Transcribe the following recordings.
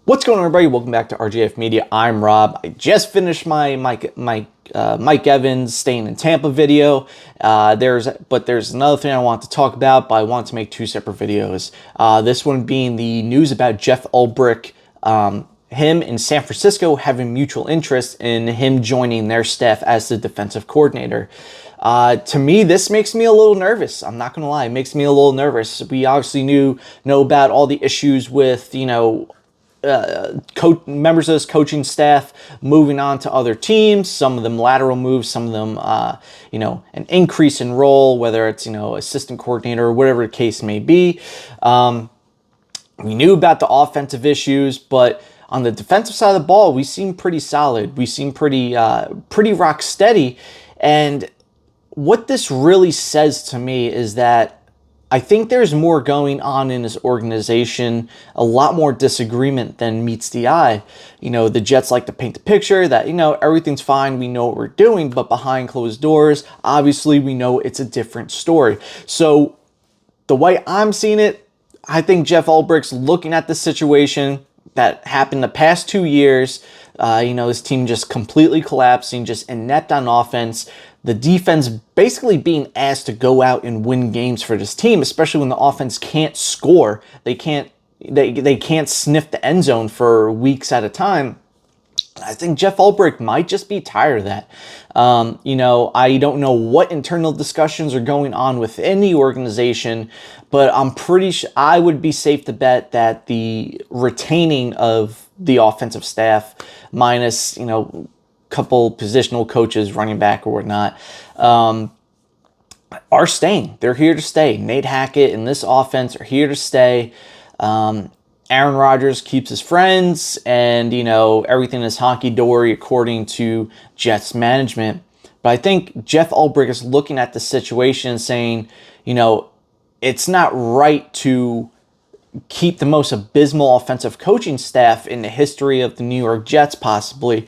What's going on, everybody? Welcome back to RGF Media. I'm Rob. I just finished my Mike Evans staying in Tampa video. There's another thing I want to talk about, but I want to make two separate videos. This one being the news about Jeff Ulbrich. Him and San Francisco having mutual interest in him joining their staff as the defensive coordinator. To me, this makes me a little nervous. I'm not going to lie. It makes me a little nervous. We obviously know about all the issues with, members of this coaching staff moving on to other teams, some of them lateral moves, some of them, an increase in role, whether it's, assistant coordinator or whatever the case may be. We knew about the offensive issues, but on the defensive side of the ball, we seem pretty solid. We seem pretty rock steady. And what this really says to me is that I think there's more going on in this organization, a lot more disagreement than meets the eye. The Jets like to paint the picture that, everything's fine, we know what we're doing, but behind closed doors, obviously we know it's a different story. So the way I'm seeing it, I think Jeff Ulbrich's looking at the situation that happened the past 2 years. His team just completely collapsing, just inept on offense. The defense basically being asked to go out and win games for this team, especially when the offense can't score. They can't sniff the end zone for weeks at a time. I think Jeff Ulbrich might just be tired of that. I don't know what internal discussions are going on within the organization, but I'm pretty sure I would be safe to bet that the retaining of the offensive staff minus, couple positional coaches, running back or whatnot, are staying. They're here to stay. Nate Hackett and this offense are here to stay. Aaron Rodgers keeps his friends, and everything is honky-dory according to Jets management. But I think Jeff Ulbrich is looking at the situation and saying, it's not right to keep the most abysmal offensive coaching staff in the history of the New York Jets, possibly,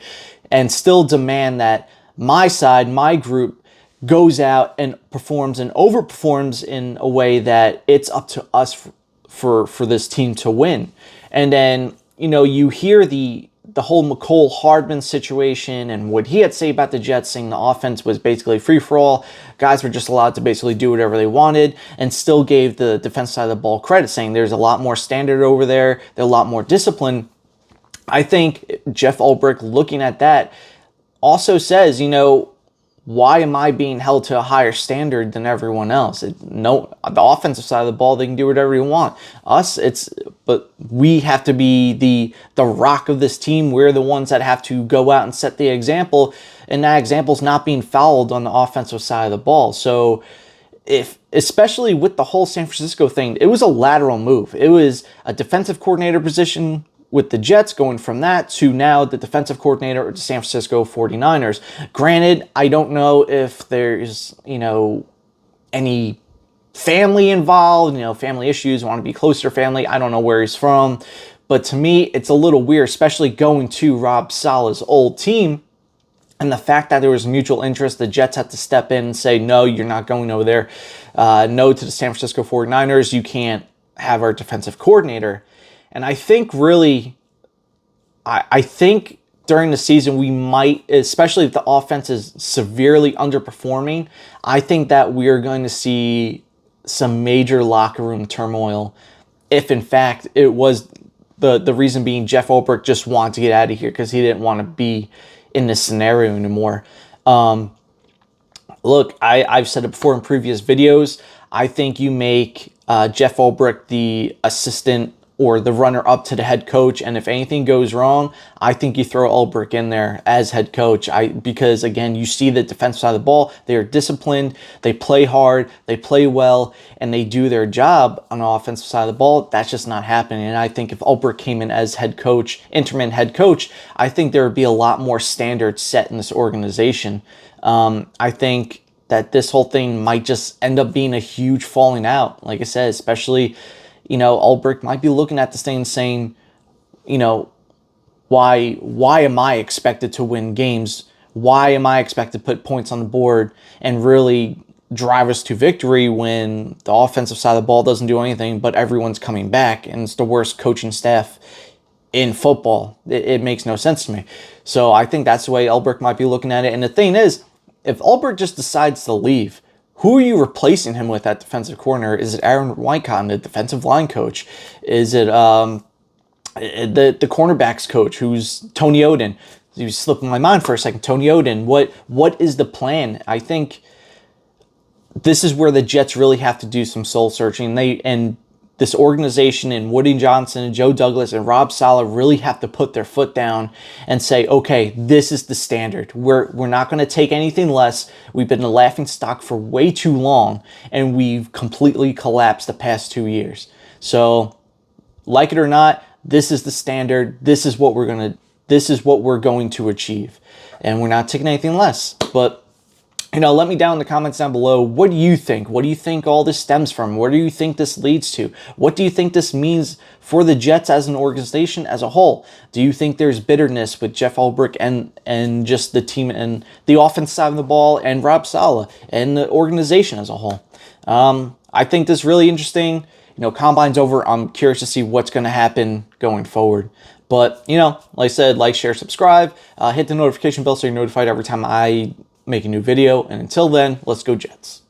and still demand that my side, my group, goes out and performs and overperforms in a way that it's up to us for this team to win. And then, you hear the whole McCole Hardman situation and what he had to say about the Jets, saying the offense was basically free-for-all. Guys were just allowed to basically do whatever they wanted, and still gave the defense side of the ball credit, saying there's a lot more standard over there, there's a lot more discipline. I think Jeff Ulbrich, looking at that, also says, why am I being held to a higher standard than everyone else? The offensive side of the ball, they can do whatever you want. But we have to be the rock of this team. We're the ones that have to go out and set the example, and that example's not being followed on the offensive side of the ball. So especially with the whole San Francisco thing, it was a lateral move. It was a defensive coordinator position with the Jets, going from that to now the defensive coordinator of the San Francisco 49ers. Granted, I don't know if there's, any family involved, family issues, want to be closer to family. I don't know where he's from. But to me, it's a little weird, especially going to Rob Saleh's old team. And the fact that there was mutual interest, the Jets had to step in and say, no, you're not going over there. No to the San Francisco 49ers. You can't have our defensive coordinator. And I think really, I think during the season we might, especially if the offense is severely underperforming, I think that we are going to see some major locker room turmoil if in fact it was the reason being Jeff Ulbrich just wanted to get out of here because he didn't want to be in this scenario anymore. Look, I've said it before in previous videos. I think you make Jeff Ulbrich the assistant or the runner-up to the head coach, and if anything goes wrong, I think you throw Ulbrich in there as head coach. Because, again, you see the defensive side of the ball. They are disciplined, they play hard, they play well, and they do their job on the offensive side of the ball. That's just not happening, and I think if Ulbrich came in as head coach, interim head coach, I think there would be a lot more standards set in this organization. I think that this whole thing might just end up being a huge falling out, like I said, especially Ulbrich might be looking at this thing and saying, why am I expected to win games? Why am I expected to put points on the board and really drive us to victory when the offensive side of the ball doesn't do anything, but everyone's coming back and it's the worst coaching staff in football. It makes no sense to me. So I think that's the way Ulbrich might be looking at it. And the thing is, if Ulbrich just decides to leave, who are you replacing him with at defensive corner? Is it Aaron Wycott, the defensive line coach? Is it the cornerbacks coach, who's Tony Oden? You slipped my mind for a second. Tony Oden. What is the plan? I think this is where the Jets really have to do some soul searching. And this organization and Woody Johnson and Joe Douglas and Rob Saleh really have to put their foot down and say, okay, this is the standard. We're not going to take anything less. We've been a laughing stock for way too long, and we've completely collapsed the past 2 years. So, like it or not, this is the standard. This is what we're going to achieve, and we're not taking anything less. But let me down in the comments down below. What do you think? What do you think all this stems from? What do you think this leads to? What do you think this means for the Jets as an organization as a whole? Do you think there's bitterness with Jeff Ulbrich and just the team and the offense side of the ball and Rob Saleh and the organization as a whole? I think this is really interesting. Combine's over. I'm curious to see what's going to happen going forward. But, like I said, like, share, subscribe. Hit the notification bell so you're notified every time I make a new video. And until then, let's go Jets.